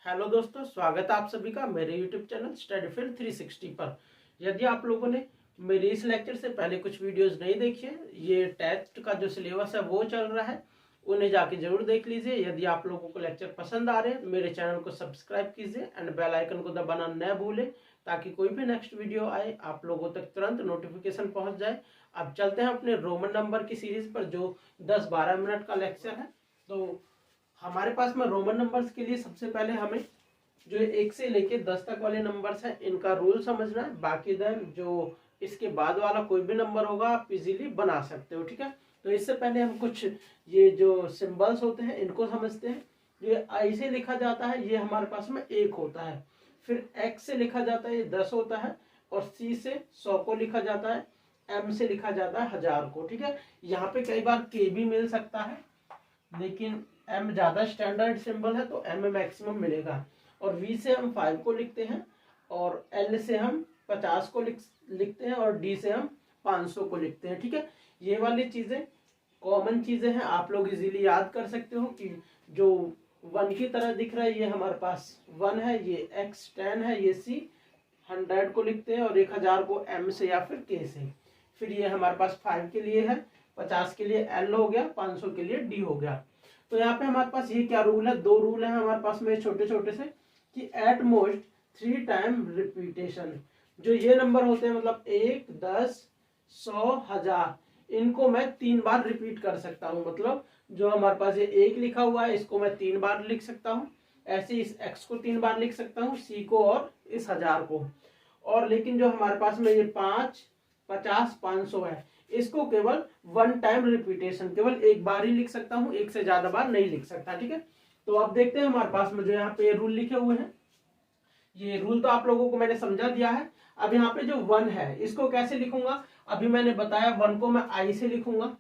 Hello दोस्तों, स्वागत है आप सभी का मेरे यूट्यूब चैनल स्टडी फील्ड 360 पर। यदि आप लोगों ने मेरे इस लेक्चर से पहले कुछ वीडियोस नहीं देखी है, ये टेस्ट का जो सिलेबस है वो चल रहा है, उन्हें जाके जरूर देख लीजिए। यदि आप लोगों को लेक्चर पसंद आ रहे हैं, मेरे चैनल को सब्सक्राइब कीजिए एंड बेल आइकन को दबाना न भूलें, ताकि कोई भी नेक्स्ट वीडियो आए आप लोगों तक तुरंत नोटिफिकेशन पहुंच जाए। अब चलते हैं अपने रोमन नंबर की सीरीज पर, जो 10-12 मिनट का लेक्चर है। तो हमारे पास में रोमन नंबर्स के लिए सबसे पहले हमें जो 1 से लेके 10 तक वाले नंबर्स हैं, इनका रूल समझना है। बाकी देन जो इसके बाद वाला कोई भी नंबर होगा आप इजीली बना सकते हो, ठीक है। तो इससे पहले हम कुछ ये जो सिंबल्स होते हैं इनको समझते हैं। ये आई से लिखा जाता है, ये हमारे पास में 1 होता है। फिर एक्स से लिखा जाता है, ये 10 होता है। और सी से 100 को लिखा जाता है। एम से लिखा जाता है 1000 को, ठीक है। यहाँ पे कई बार के भी मिल सकता है, लेकिन एम ज्यादा स्टैंडर्ड सिंबल है तो एम मैक्सिमम मिलेगा। और वी से हम 5 को लिखते हैं, और एल से हम 50 को लिखते हैं, और डी से हम 500 को लिखते हैं, ठीक है। ये वाली चीजें कॉमन चीजें हैं, आप लोग इजीली याद कर सकते हो कि जो 1 की तरह दिख रहा है ये हमारे पास 1 है, ये एक्स 10 है, ये सी 100 को लिखते हैं, और 1000 को एम से या फिर के से। फिर ये हमारे पास 5 के लिए है, 50 के लिए एल हो गया, 500 के लिए डी हो गया। तो यहाँ पे हमारे पास ये क्या रूल है, 2 रूल है हमारे पास में छोटे छोटे से, कि एट मोस्ट 3 टाइम रिपीटेशन। जो ये नंबर होते हैं, मतलब 1, 10, 100, 1000, इनको मैं 3 बार रिपीट कर सकता हूँ। मतलब जो हमारे पास ये 1 लिखा हुआ है, इसको मैं 3 बार लिख सकता हूँ। ऐसे इस x को 3 बार लिख सकता हूँ, c को और इस 1000 को। और लेकिन जो हमारे पास में ये 5, 50, 500 है, इसको केवल 1 टाइम रिपीटेशन, केवल 1 बार ही लिख सकता हूँ, 1 से ज्यादा बार नहीं लिख सकता, ठीक है। तो अब देखते हैं हमारे पास में जो यहाँ पे रूल लिखे हुए हैं। ये रूल तो आप लोगों को मैंने समझा दिया है। अब यहाँ पे जो 1 है, इसको कैसे लिखूंगा, अभी मैंने बताया 1 को मैं आई से लिखूंगा।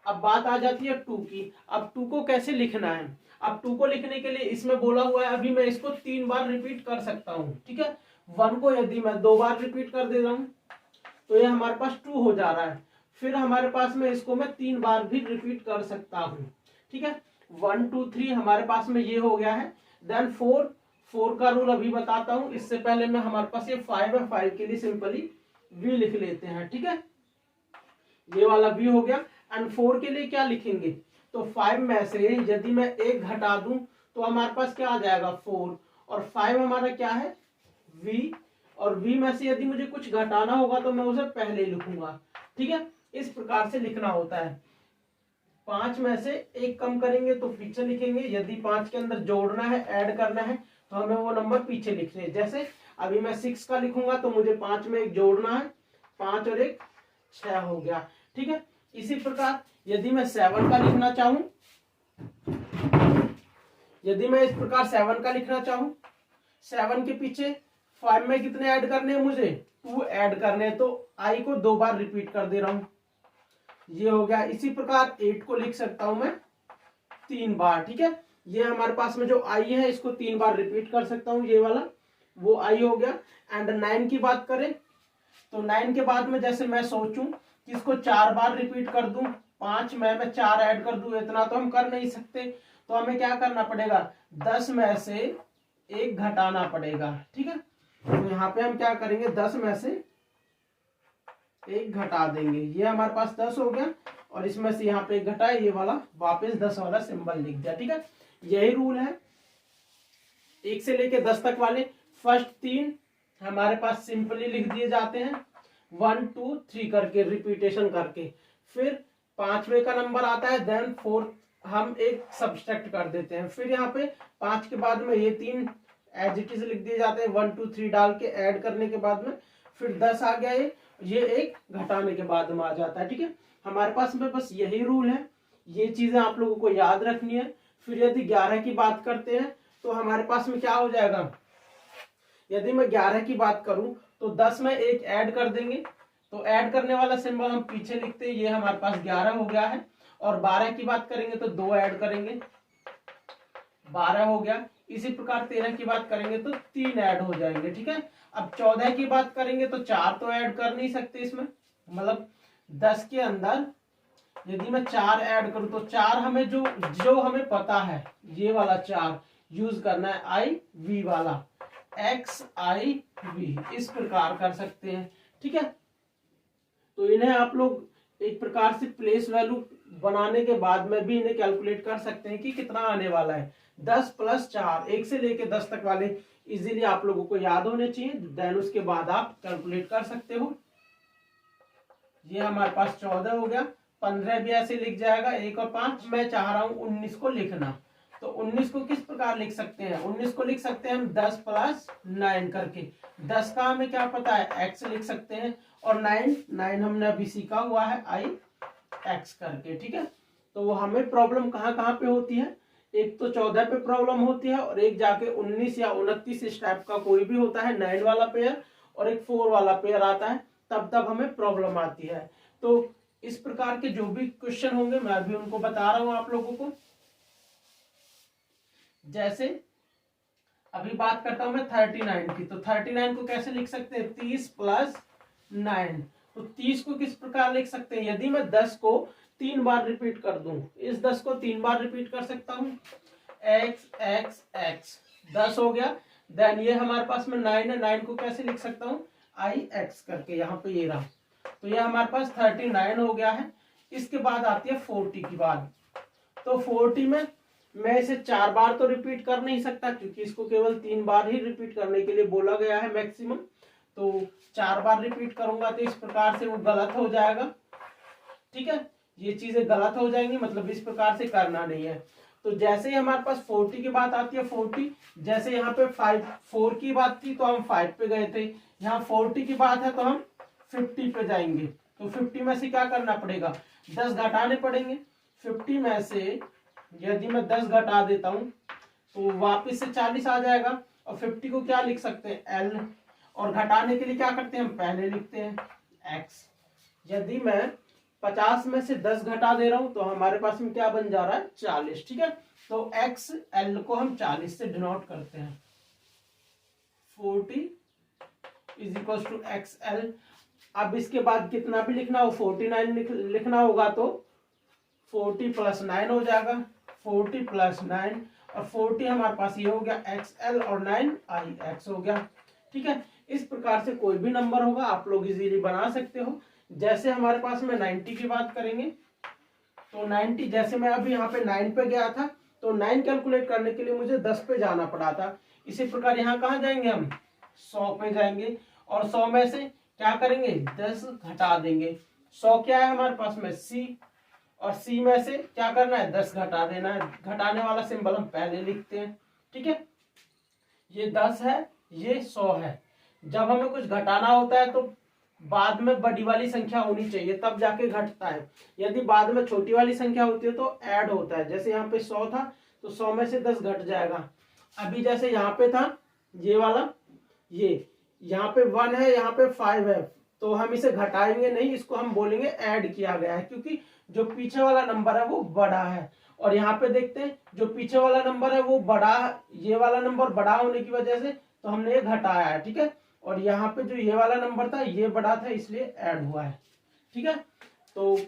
अब बात आ जाती है 2 की। अब 2 को कैसे लिखना है, अब 2 को लिखने के लिए इसमें बोला हुआ है, अभी मैं इसको 3 बार रिपीट कर सकता हूँ, ठीक है। 1 को यदि मैं 2 बार रिपीट कर दे रहा हूँ तो ये हमारे पास 2 हो जा रहा है। फिर हमारे पास में इसको मैं 3 बार भी रिपीट कर सकता हूँ, ठीक है। 1, 2, 3 हमारे पास में ये हो गया है। देन 4 का रूल अभी बताता हूँ। इससे पहले में हमारे पास ये 5 है, 5 के लिए सिंपली वी लिख लेते हैं, ठीक है। ये वाला वी हो गया। एंड 4 के लिए क्या लिखेंगे, तो 5 में से यदि मैं 1 घटा दूं तो हमारे पास क्या आ जाएगा 4, और 5 हमारा क्या है वी, और v में से यदि मुझे कुछ घटाना होगा तो मैं उसे पहले लिखूंगा, ठीक है। इस प्रकार से लिखना होता है। 5 में से 1 कम करेंगे तो पीछे लिखेंगे, यदि 5 के अंदर जोड़ना है, ऐड करना है, तो हमें वो नंबर पीछे लिखने हैं। जैसे अभी मैं 6 का लिखूंगा तो मुझे 5 में 1 जोड़ना है, 5 और 1 6 हो गया, ठीक है। इसी प्रकार यदि मैं 7 का लिखना चाहूं, यदि मैं इस प्रकार 7 का लिखना चाहूं, 7 के पीछे 5 में कितने ऐड करने हैं, मुझे 2 ऐड करने हैं, तो आई को 2 बार रिपीट कर दे रहा हूं, ये हो गया। इसी प्रकार 8 को लिख सकता हूं मैं 3 बार, ठीक है। ये हमारे पास में जो आई है, इसको 3 बार रिपीट कर सकता हूं, ये वाला वो आई हो गया। एंड 9 की बात करें तो 9 के बाद में जैसे मैं सोचूं कि इसको 4 बार रिपीट कर दूं, 5 में मैं 4 ऐड कर दूं, इतना तो हम कर नहीं सकते। तो हमें क्या करना पड़ेगा, 10 में से 1 घटाना पड़ेगा, ठीक है। तो यहाँ पे हम क्या करेंगे, 10 में से 1 घटा देंगे, ये हमारे पास 10 हो गया। और इसमें से यहाँ पे 1 घटाए, ये वाला वापस 10 वाला सिंबल लिख दिया, ठीक है। यही रूल है 1 से लेके 10 तक वाले। फर्स्ट 3 हमारे पास सिंपली लिख दिए जाते हैं 1, 2, 3 करके, रिपीटेशन करके। फिर 5वें का नंबर आता है, देन 4 हम एक सब्सट्रैक्ट कर देते हैं। फिर यहाँ पे 5 के बाद में ये 3 एज इट इज लिख दिए जाते हैं, 1, 2, 3 डाल के ऐड करने के बाद में। फिर 10 आ गया, ये 1 घटाने के बाद में आ जाता है, ठीक है। हमारे पास में बस यही रूल है, ये चीजें आप लोगों को याद रखनी है। फिर यदि 11 की बात करते हैं तो हमारे पास में क्या हो जाएगा, यदि मैं 11 की बात करूं तो 10 में 1 ऐड कर देंगे, तो ऐड करने वाला सिंबल हम पीछे लिखते हैं, ये हमारे पास 11 हो गया है। और 12 की बात करेंगे तो 2 ऐड करेंगे, 12 हो गया। इसी प्रकार 13 की बात करेंगे तो 3 ऐड हो जाएंगे, ठीक है। अब 14 की बात करेंगे तो 4 तो ऐड कर नहीं सकते इसमें, मतलब 10 के अंदर यदि मैं 4 ऐड करूं तो 4 हमें जो हमें पता है, ये वाला 4, यूज करना है आई वी वाला, एक्स आई वी, इस प्रकार कर सकते हैं। ठीक है, तो इन्हें आप लोग एक प्रकार से प्लेस वैल्यू बनाने के बाद में भी इन्हें कैलकुलेट कर सकते हैं कि कितना आने वाला है। 10 + 4, 1 से लेके 10 तक वाले इजीली आप लोगों को याद होने चाहिए, देन उसके बाद आप कैलकुलेट कर सकते हो। ये हमारे पास 14 हो गया, 15 भी ऐसे लिख जाएगा, 1 और 5। मैं चाह रहा हूं 19 को लिखना, तो 19 को किस प्रकार लिख सकते हैं? 19 को लिख सकते हैं हम 10 + 9 करके। 10 का हमें क्या पता है, x लिख सकते हैं, और 9 हमने अभी सीखा हुआ है आई एक्स करके। ठीक है, तो हमें प्रॉब्लम कहाँ कहाँ पे होती है? एक तो 14 पे प्रॉब्लम होती है, और एक जाके 19 या 29 इस टाइप का कोई भी होता है 9 वाला पेयर, और एक 4 वाला पेयर आता है, तब हमें प्रॉब्लम आती है। तो इस प्रकार के जो भी क्वेश्चन होंगे मैं अभी उनको बता रहा हूं आप लोगों को। जैसे अभी बात करता हूं मैं 39 की, तो 39 को कैसे लिख सकते हैं? 30 + 9। तो 30 को किस प्रकार लिख सकते हैं? यदि मैं 10 को 3 बार रिपीट कर दूं, इस 10 को 3 बार रिपीट कर सकता हूं, एक्स एक्स एक्स, 10 हो गया। देन ये हमारे पास में 9 है, 9 को कैसे लिख सकता हूं? आई एक्स करके, यहाँ पे ये रहा। तो ये हमारे पास 39 हो गया है। इसके बाद आती है 40 की बात। तो 40 में मैं इसे 4 बार तो रिपीट कर नहीं सकता, क्योंकि इसको केवल 3 बार ही रिपीट करने के लिए बोला गया है मैक्सिमम। तो 4 बार रिपीट करूंगा तो इस प्रकार से वो गलत हो जाएगा। ठीक है, ये चीजें गलत हो जाएंगी, मतलब इस प्रकार से करना नहीं है। तो जैसे ही हमारे पास 40 की बात आती है, 40, जैसे यहाँ पे 4 की बात थी तो हम 5 पे गए थे, यहाँ 40 की बात है तो हम 50 पे जाएंगे। तो 50 में से क्या करना पड़ेगा? 10 घटाने पड़ेंगे। 50 में से यदि मैं 10 घटा देता हूं तो वापस से 40 आ जाएगा, और 50 को क्या लिख सकते हैं? एल, और घटाने के लिए क्या करते हैं? हम पहले लिखते हैं एक्स। यदि मैं 50 में से 10 घटा दे रहा हूं तो हमारे पास में क्या बन जा रहा है? 40। ठीक है, तो एक्स एल को हम 40 से डिनोट करते हैं। 40 = XL। अब इसके बाद कितना भी लिखना हो, 49 लिखना होगा, तो 40 + 9 हो जाएगा, 40 + 9, और 40 हमारे पास ये हो गया XL, और 9 IX हो गया। ठीक है, इस प्रकार से कोई भी नंबर होगा आप लोग इजीली बना सकते हो। जैसे हमारे पास में 90 की बात करेंगे, तो 90, जैसे मैं अभी यहाँ पे 9 पे गया था, तो 9 कैलकुलेट करने के लिए मुझे 10 पे जाना पड़ा था। इसी प्रकार यहाँ कहाँ जाएंगे? हम 100 पे जाएंगे, और 100 में से क्या करेंगे? 10 घटा देंगे। 100 क्या है हमारे पास में? C, और C में से क्या करना है? 10 घटा देना है। घटाने वाला सिंबल हम पहले लिखते हैं। ठीक है, ये 10 है, ये 100 है। जब हमें कुछ घटाना होता है तो बाद में बड़ी वाली संख्या होनी चाहिए, तब जाके घटता है। यदि बाद में छोटी वाली संख्या होती है तो ऐड होता है। जैसे यहाँ पे 100 था, तो 100 में से 10 घट जाएगा। अभी जैसे यहाँ पे था ये वाला, ये यहाँ पे 1 है, यहाँ पे 5 है, तो हम इसे घटाएंगे नहीं, इसको हम बोलेंगे ऐड किया गया है, क्योंकि जो पीछे वाला नंबर है वो बड़ा है। और यहाँ पे देखते हैं जो पीछे वाला नंबर है वो बड़ा, ये वाला नंबर बड़ा होने की वजह से तो हमने ये घटाया है। ठीक है, और यहाँ पे जो ये वाला नंबर था ये बड़ा था, इसलिए ऐड हुआ है। ठीक है, तो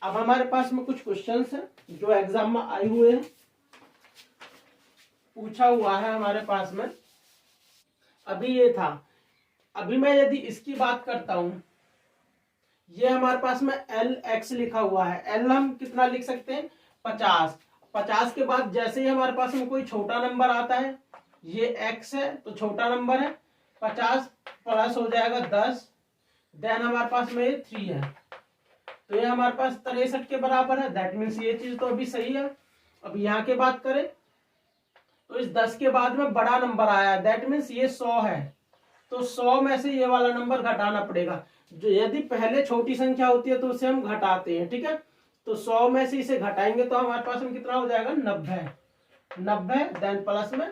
अब हमारे पास में कुछ क्वेश्चंस हैं जो एग्जाम में आए हुए हैं, पूछा हुआ है हमारे पास में। अभी ये था, अभी मैं यदि इसकी बात करता हूं, ये हमारे पास में LX लिखा हुआ है। L हम कितना लिख सकते हैं? 50। 50 के बाद जैसे ही हमारे पास में कोई छोटा नंबर आता है, ये X है तो छोटा नंबर है, 50 प्लस हो जाएगा 10, देन हमारे पास में ये 3 है, तो ये हमारे पास 63 के बराबर है। दैट मीन्स ये चीज तो अभी सही है। अब यहाँ के बात करें तो इस 10 के बाद में बड़ा नंबर आया, दैट मीन्स ये 100 है, तो 100 में से ये वाला नंबर घटाना पड़ेगा। जो यदि पहले छोटी संख्या होती है तो उसे हम घटाते हैं। ठीक है, तो 100 में से इसे घटाएंगे तो हमारे पास में कितना हो जाएगा? 90, देन प्लस में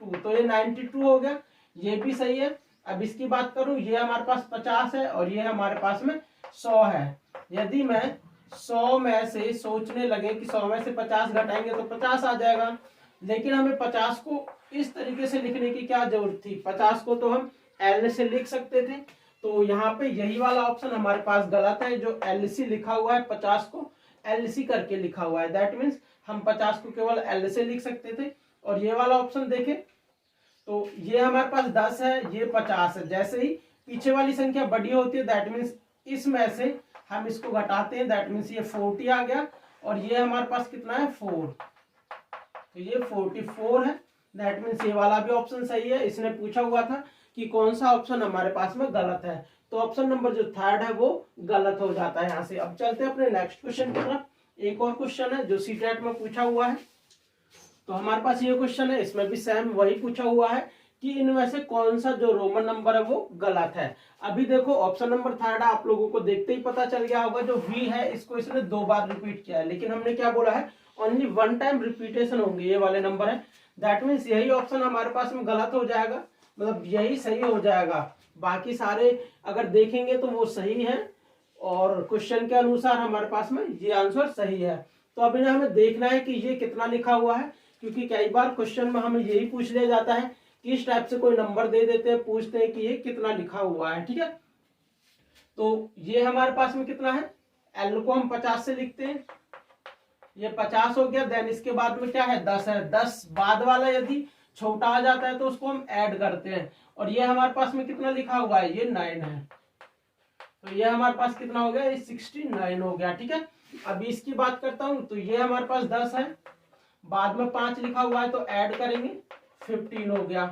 2, तो ये 92 हो गया। ये भी सही है। अब इसकी बात करूं, ये हमारे पास 50 है और ये हमारे पास में 100 है। यदि मैं 100 में से सोचने लगे कि 100 में से 50 घटाएंगे तो 50 आ जाएगा, लेकिन हमें 50 को इस तरीके से लिखने की क्या जरूरत थी? 50 को तो हम L से लिख सकते थे, तो यहाँ पे यही वाला ऑप्शन हमारे पास गलत है। जो LC लिखा हुआ है 50 को LC करके लिखा हुआ है, दैट मीन्स हम 50 को केवल L से लिख सकते थे, और ये वाला ऑप्शन देखें तो ये हमारे पास 10 है, ये 50 है। जैसे ही पीछे वाली संख्या बड़ी होती है दैट मीन्स इसमें से हम इसको घटाते हैं, दैट मीन्स ये 40 आ गया। और ये हमारे पास कितना है 4, तो ये 44 है। दैट मीन्स ये वाला भी ऑप्शन सही है। इसने पूछा हुआ था कि कौन सा ऑप्शन हमारे पास में गलत है, तो ऑप्शन नंबर जो थर्ड है वो गलत हो जाता है यहाँ से। अब चलते हैं अपने नेक्स्ट क्वेश्चन की तरफ। एक और क्वेश्चन है जो सीटेट में पूछा हुआ है। तो हमारे पास ये क्वेश्चन है, इसमें भी सेम वही पूछा हुआ है कि इनमें से कौन सा जो रोमन नंबर है वो गलत है। अभी देखो ऑप्शन नंबर थर्ड आप लोगों को देखते ही पता चल गया होगा, जो वी है इसको इसने 2 बार रिपीट किया है, लेकिन हमने क्या बोला है ओनली 1 टाइम रिपीटेशन होंगे ये वाले नंबर है। दैट मीन्स यही ऑप्शन हमारे पास में गलत हो जाएगा, मतलब यही सही हो जाएगा। बाकी सारे अगर देखेंगे तो वो सही है और क्वेश्चन के अनुसार हमारे पास में ये आंसर सही है। तो अब इन्हें हमें देखना है कि ये कितना लिखा हुआ है, क्योंकि कई बार क्वेश्चन में हमें यही पूछ लिया जाता है कि इस टाइप से कोई नंबर दे देते हैं, पूछते हैं कि ये कितना लिखा हुआ है। ठीक है, तो ये हमारे पास में कितना है, एल को हम 50 से लिखते हैं, ये 50 हो गया। देन इसके बाद में क्या है 10 है, 10 बाद वाला यदि छोटा आ जाता है तो उसको हम ऐड करते हैं। और ये हमारे पास में कितना लिखा हुआ है, ये 9 है, तो ये हमारे पास कितना हो गया, ये 69 हो गया। ठीक है, अभी इसकी बात करता हूं तो ये हमारे पास 10 है, बाद में 5 लिखा हुआ है तो ऐड करेंगे 15 हो गया।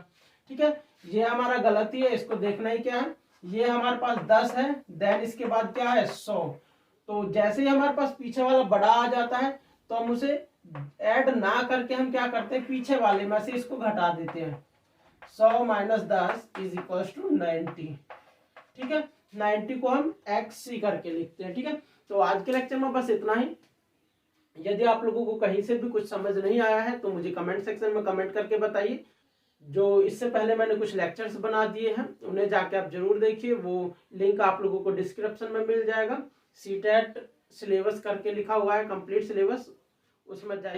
ठीक है, ये हमारा गलती है, इसको देखना ही क्या है। ये हमारे पास 10 है, देन इसके बाद क्या है 100। तो जैसे ही हमारे पास पीछे वाला बड़ा आ जाता है तो हम उसे ऐड ना करके हम क्या करते हैं, पीछे वाले में से इसको घटा देते हैं। 100 माइनस 10 इज इक्वल टू 90। ठीक है, 90 को हम XC करके लिखते हैं। ठीक है, तो आज के लेक्चर में बस इतना ही। यदि आप लोगों को कहीं से भी कुछ समझ नहीं आया है तो मुझे कमेंट सेक्शन में कमेंट करके बताइए। जो इससे पहले मैंने कुछ लेक्चर्स बना दिए हैं उन्हें जाके आप जरूर देखिए, वो लिंक आप लोगों को डिस्क्रिप्शन में मिल जाएगा। सीटेट सिलेबस करके लिखा हुआ है, कंप्लीट सिलेबस, उसमें जाइए।